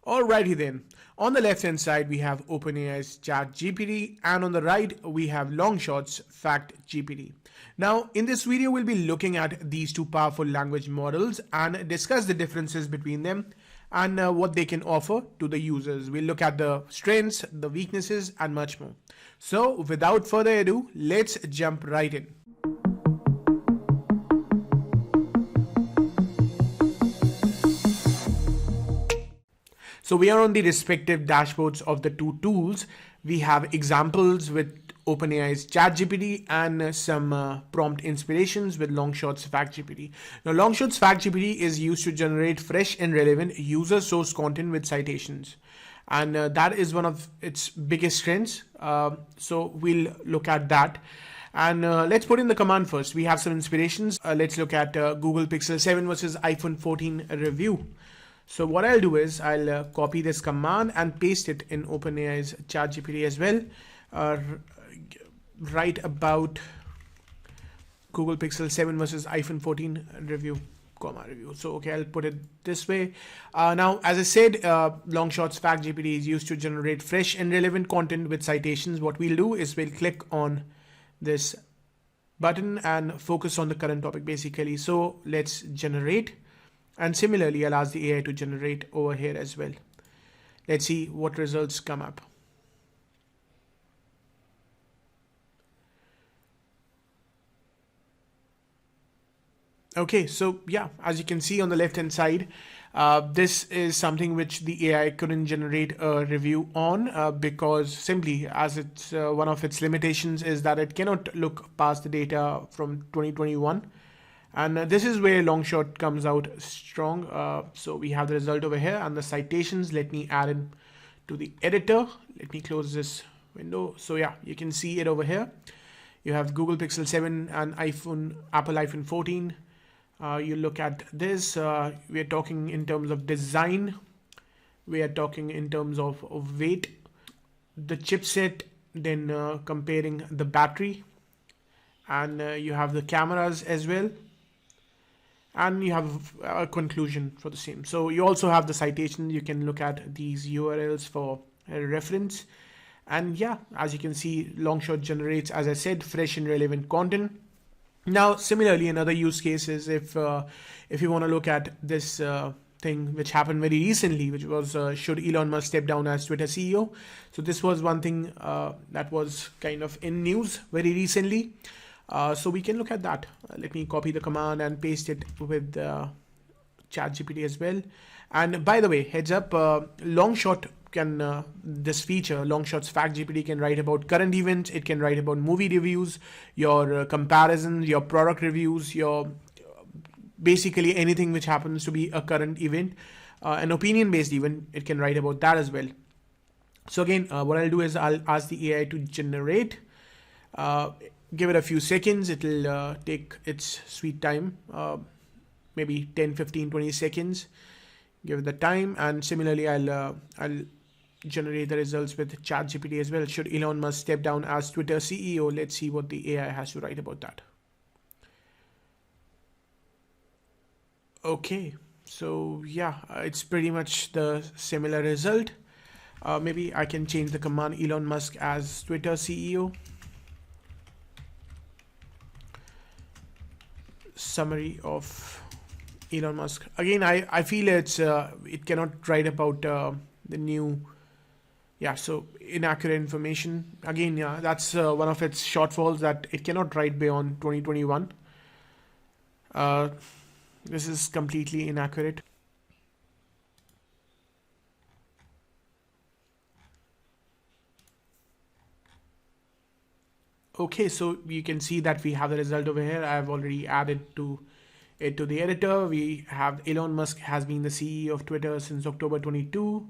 Alrighty then. On the left hand side, we have Open AI's Chat GPT, and on the right, we have LongShot's Fact GPT. Now, in this video, we'll be looking at these two powerful language models and discuss the differences between them and what they can offer to the users. We'll look at the strengths, the weaknesses, and much more. So, without further ado, let's jump right in. So we are on the respective dashboards of the two tools. We have examples with OpenAI's ChatGPT and some prompt inspirations with LongShot's FactGPT. Now, LongShot's FactGPT is used to generate fresh and relevant user-sourced content with citations. And that is one of its biggest strengths. So we'll look at that. And let's put in the command first. We have some inspirations. Let's look at Google Pixel 7 versus iPhone 14 review. So what I'll do is I'll copy this command and paste it in OpenAI's ChatGPT as well. Write about Google Pixel 7 versus iPhone 14 review, review. So okay, I'll put it this way. Now, as I said, LongShot's FactGPT is used to generate fresh and relevant content with citations. What we'll do is we'll click on this button and focus on the current topic basically. So let's generate. And similarly, I'll ask the AI to generate over here as well. Let's see what results come up. Okay, so yeah, as you can see on the left hand side, this is something which the AI couldn't generate a review on because simply as it's one of its limitations is that it cannot look past the data from 2021. And this is where LongShot comes out strong. So we have the result over here and the citations. Let me add it to the editor. Let me close this window. So yeah, you can see it over here. You have Google Pixel 7 and Apple iPhone 14. You look at this. We are talking in terms of design. We are talking in terms of weight, the chipset, then comparing the battery. And you have the cameras as well. And you have a conclusion for the same. So you also have the citation. You can look at these URLs for a reference. And yeah, as you can see, LongShot generates, as I said, fresh and relevant content. Now, similarly, another use case is if you want to look at this thing which happened very recently, which was should Elon Musk step down as Twitter CEO? So this was one thing that was kind of in news very recently. So we can look at that. Let me copy the command and paste it with ChatGPT as well. And by the way, heads up, LongShot can, this feature, LongShot's FactGPT can write about current events. It can write about movie reviews, your comparisons, your product reviews, your basically anything which happens to be a current event, an opinion-based event. It can write about that as well. So again, what I'll do is I'll ask the AI to generate. Give it a few seconds. It'll take its sweet time, maybe 10, 15, 20 seconds. Give it the time. And similarly, I'll generate the results with ChatGPT as well. Should Elon Musk step down as Twitter CEO? Let's see what the AI has to write about that. Okay, so yeah, it's pretty much the similar result. Maybe I can change the command Elon Musk as Twitter CEO. Summary of Elon Musk. Again, I feel it cannot write about the new, so inaccurate information. Again, that's one of its shortfalls, that it cannot write beyond 2021. This is completely inaccurate. Okay, so you can see that we have the result over here. I've already added it to the editor. We have Elon Musk has been the CEO of Twitter since October 22.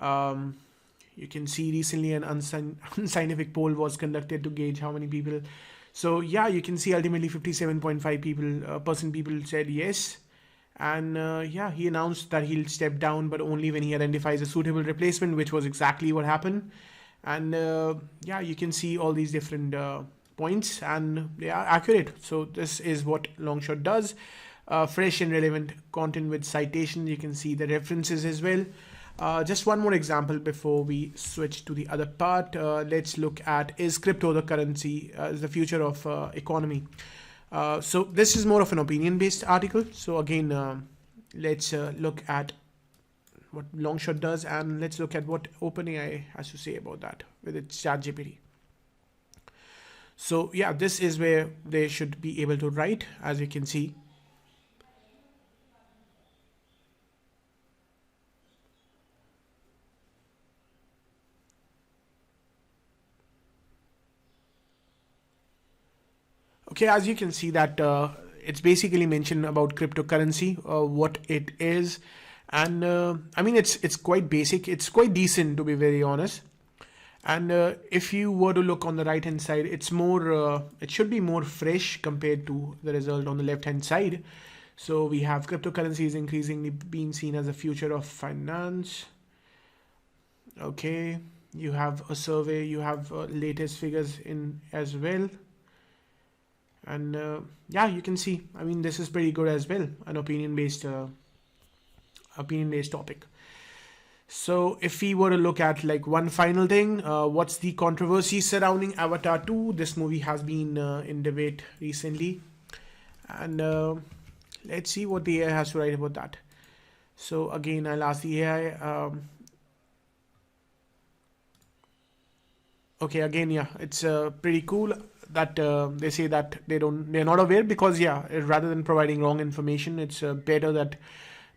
You can see recently an unscientific poll was conducted to gauge how many people. So yeah, you can see ultimately 57.5% people said yes. And yeah, he announced that he'll step down, but only when he identifies a suitable replacement, which was exactly what happened. And yeah, you can see all these different points, and they are accurate. So this is what LongShot does. Fresh and relevant content with citations. You can see the references as well. Just one more example before we switch to the other part. Let's look at, is crypto the currency, is the future of economy? So this is more of an opinion-based article. So again, let's look at what LongShot does, and let's look at what OpenAI has to say about that with its Chat GPT. So yeah, this is where they should be able to write, as you can see. Okay, as you can see that it's basically mentioned about cryptocurrency, what it is, and I mean it's quite basic. It's quite decent, to be very honest. And if you were to look on the right hand side, it's more it should be more fresh compared to the result on the left hand side. So we have cryptocurrency is increasingly being seen as a future of finance. Okay, you have a survey, you have latest figures in as well. And yeah, you can see, I mean, this is pretty good as well, an opinion-based topic. So if we were to look at like one final thing, what's the controversy surrounding Avatar 2? This movie has been in debate recently, and let's see what the AI has to write about that. So again, I'll ask the AI. Okay, again, yeah, it's pretty cool that they say that they're not aware, because yeah, rather than providing wrong information, it's better that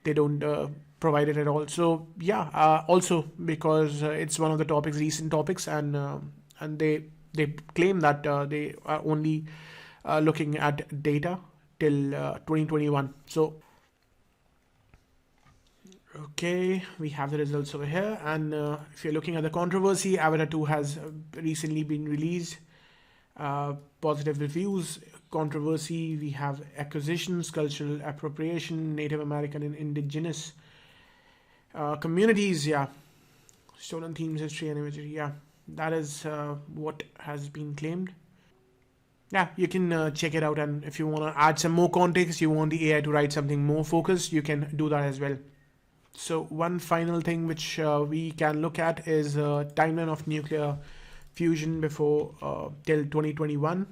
they don't provide it at all. So yeah, also because it's one of the recent topics, and they claim that they are only looking at data till 2021. So okay, we have the results over here, and if you're looking at the controversy, Avatar 2 has recently been released. Positive reviews. Controversy, we have acquisitions, cultural appropriation, Native American and indigenous communities. Yeah, stolen themes, history and imagery. Yeah, that is what has been claimed. Yeah, you can check it out, and if you want to add some more context, you want the AI to write something more focused, you can do that as well. So one final thing which we can look at is timeline of nuclear fusion before till 2021.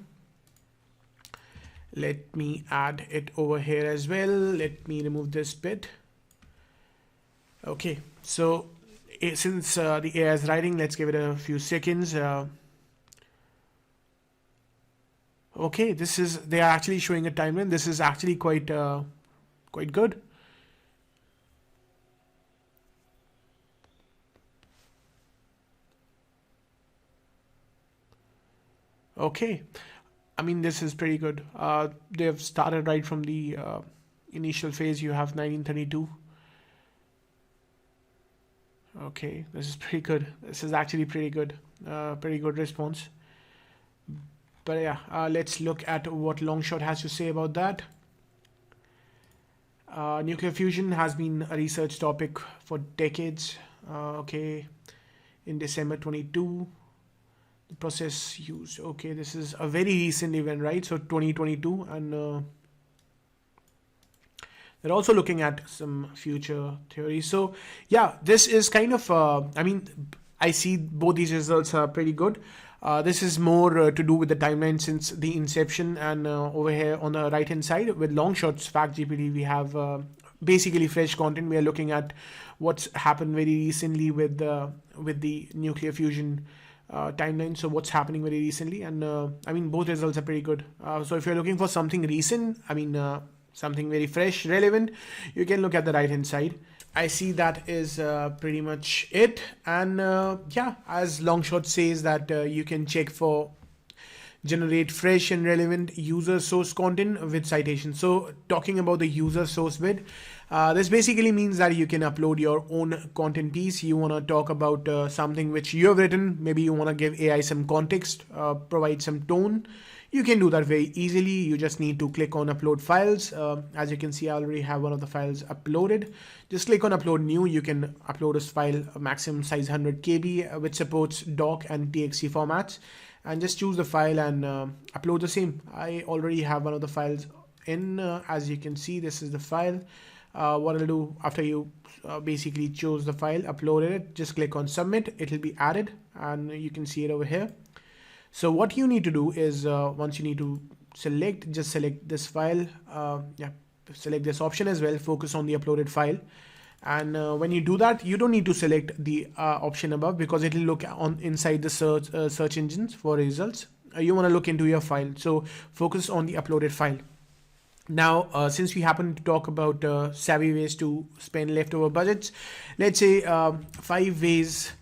Let me add it over here as well. Let me remove this bit. Okay, so since the AI is writing, let's give it a few seconds. Okay, they are actually showing a timeline. This is actually quite good. Okay, I mean, this is pretty good. They've started right from the initial phase. You have 1932. Okay, this is pretty good. This is actually pretty good. Pretty good response. But yeah, let's look at what LongShot has to say about that. Nuclear fusion has been a research topic for decades. Okay, in December 22. Process used. Okay, this is a very recent event, right? So 2022, and they're also looking at some future theories. So yeah, this is kind of I mean, I see both these results are pretty good. This is more to do with the timeline since the inception, and over here on the right hand side with LongShot's Fact GPT, we have basically fresh content. We are looking at what's happened very recently with the nuclear fusion timeline. So what's happening very recently, and I mean, both results are pretty good. So if you're looking for something recent, I mean something very fresh, relevant, you can look at the right hand side. I see that is pretty much it, and yeah, as LongShot says that you can check for generate fresh and relevant user source content with citation. So talking about the user source bit, this basically means that you can upload your own content piece. You want to talk about something which you have written. Maybe you want to give AI some context, provide some tone. You can do that very easily. You just need to click on upload files. As you can see, I already have one of the files uploaded. Just click on upload new. You can upload this file, maximum size 100 KB, which supports doc and txt formats, and just choose the file and upload the same. I already have one of the files in. As you can see, this is the file. what I'll do after you basically choose the file, uploaded it, just click on submit. It will be added and you can see it over here. So what you need to do is once you need to just select this file. Select this option as well, focus on the uploaded file. And when you do that, you don't need to select the option above because it will look on inside the search engines for results. You want to look into your file, so focus on the uploaded file. Now, since we happen to talk about savvy ways to spend leftover budgets, let's say 5 ways,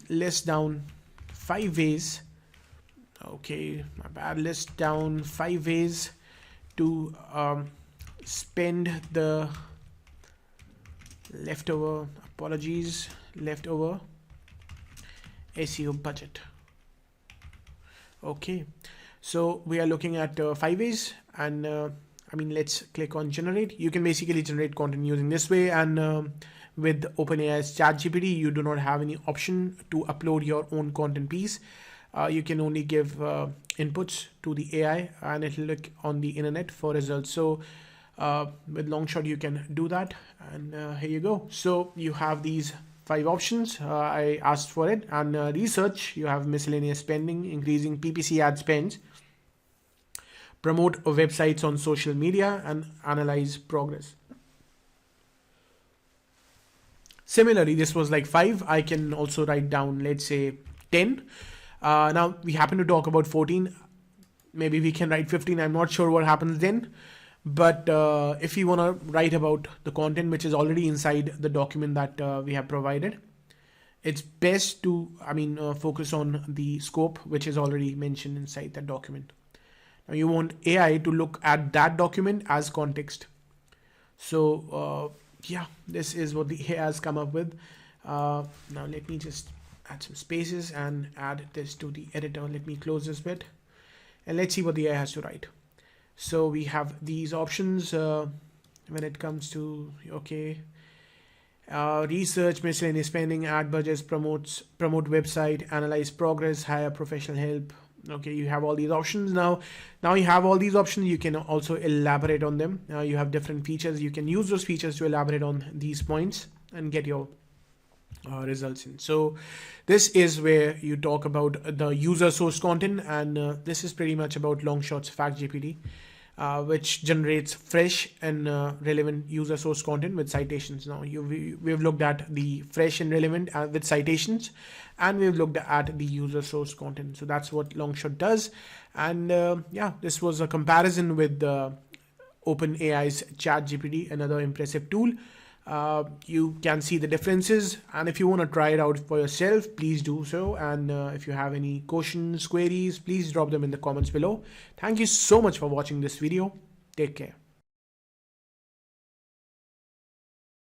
list down 5 ways. Okay, my bad. List down 5 ways to spend the leftover SEO budget. Okay, so we are looking at 5 ways, and let's click on generate. You can basically generate content using this way, and with Open AI's Chat GPT, you do not have any option to upload your own content piece. You can only give inputs to the AI and it will look on the internet for results. So with LongShot you can do that, and here you go. So you have these 5 options. I asked for it. And research, you have miscellaneous spending, increasing PPC ad spends, promote websites on social media, and analyze progress. Similarly, this was like 5. I can also write down, let's say 10. Now we happen to talk about 14. Maybe we can write 15. I'm not sure what happens then. But if you want to write about the content which is already inside the document that we have provided, it's best to focus on the scope which is already mentioned inside that document. Now you want AI to look at that document as context. So this is what the AI has come up with. Now let me just add some spaces and add this to the editor. Let me close this bit and let's see what the AI has to write. So we have these options when it comes to research, miscellaneous spending, ad budgets, promote website, analyze progress, hire professional help. Okay, you have all these options. Now you have all these options. You can also elaborate on them. You have different features. You can use those features to elaborate on these points and get your results in. So this is where you talk about the user source content, and this is pretty much about LongShot's Fact GPT, which generates fresh and relevant user source content with citations. Now we've looked at the fresh and relevant with citations, and we've looked at the user source content. So that's what LongShot does. And this was a comparison with Open AI's Chat GPT, another impressive tool. You can see the differences, and if you want to try it out for yourself, please do so. And if you have any questions, queries, please drop them in the comments below. Thank you so much for watching this video. Take care.